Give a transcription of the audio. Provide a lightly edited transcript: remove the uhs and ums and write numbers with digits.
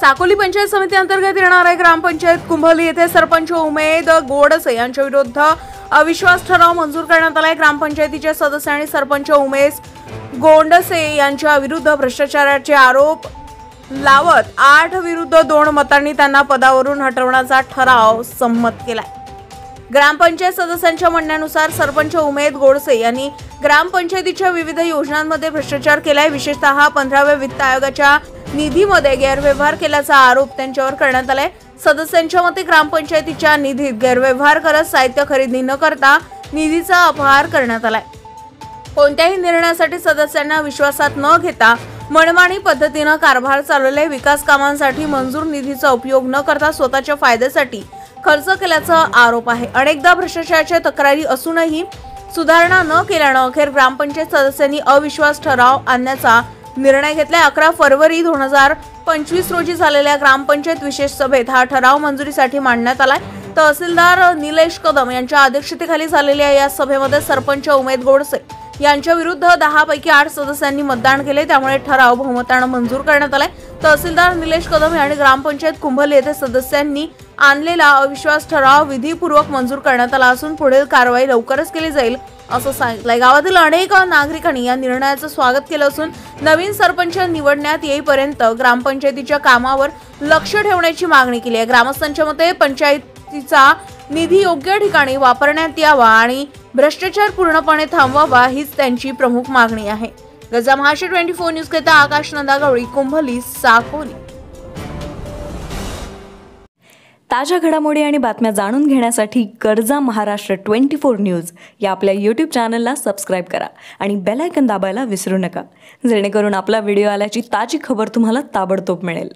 साकोली पंचायत समिती अंतर्गत येणाऱ्या ग्रामपंचायत कुंभली येथे सरपंच उमेद गोडसे यांच्या विरुद्ध अविश्वास ठराव मंजूर करण्यात आला आहे। ग्रामपंचायतीचे सदस्य आणि सरपंच उमेश गोंडसे यांच्या विरुद्ध भ्रष्टाचाराचे आरोप लावत 8 विरुद्ध 2 मतांनी त्यांना पदावरून हटवण्याचा ठराव संमत केलाय। ग्रामपंचायत सदस्यांच्या म्हणण्यानुसार सरपंच उमेद गोडसे यांनी ग्रामपंचायतीच्या विविध योजनांमध्ये भ्रष्टाचार केलाय। विशेषतः 15व्या वित्त आयोगाच्या निधीमध्ये गैरव्यवहार केल्याचा आरोप त्यांच्यावर करण्यात आलाय। सदस्यांच्या मते ग्रामपंचायतीच्या निधीत गैरव्यवहार करत साहित्य खरेदी न करता निधीचा अपहार करण्यात आलाय। कोणत्याही निर्णयासाठी सदस्यांना विश्वासात न घेता मनमानी पद्धतीने कारभार चालवले। विकास कामांसाठी मंजूर निधीचा उपयोग न करता स्वतःच्या फायद्यासाठी खर्च केल्याचा आरोप आहे। अनेकदा भ्रष्टाचाराच्या तक्रारी असूनही सुधारणा न केल्याने अखेर ग्रामपंचायत सदस्यांनी अविश्वास ठराव आणण्याचा निर्णय घेतला। 11 फरवरी 2025 रोजी झालेल्या ग्रामपंचायत विशेष सभेत हा ठराव मंजुरीसाठी मांडण्यात आलाय। तहसीलदार निलेश कदम यांच्या अध्यक्षतेखाली झालेल्या या सभेमध्ये सरपंच उमेद गोडसे यांच्या विरुद्ध 10 पैकी 8 सदस्यांनी मतदान केले, त्यामुळे ठराव बहुमताने मंजूर करण्यात आलाय। तहसीलदार निलेश कदम यांनी ग्रामपंचायत कुंभली येथे सदस्यांनी आणलेला अविश्वास ठराव विधीपूर्वक मंजूर करण्यात आला असून पुढील कारवाई लवकरच केली जाईल असं सांगितलंय। गावातील अनेक नागरिकांनी या निर्णयाचं स्वागत केलं असून नवीन सरपंच निवडण्यात येईपर्यंत ग्रामपंचायतीच्या कामावर लक्ष ठेवण्याची मागणी केली आहे। ग्रामस्थांच्या मते पंचायतीचा निधी योग्य ठिकाणी वापरण्यात यावा आणि भ्रष्टाचार पूर्णपणे थांबवावा हीच त्यांची प्रमुख मागणी आहे। गजा महाराष्ट्र 24 न्यूज करता आकाश नंदागवळी, कुंभली, साकोली। ताज्या घडामोडी आणि बातम्या जाणून घेण्यासाठी गरजा महाराष्ट्र 24 न्यूज या आपल्या YouTube चॅनलला सबस्क्राइब करा आणि बेल आयकॉन दाबायला विसरू नका, जेणेकरून आपला व्हिडिओ आल्याची ताजी खबर तुम्हाला ताबडतोब मिळेल।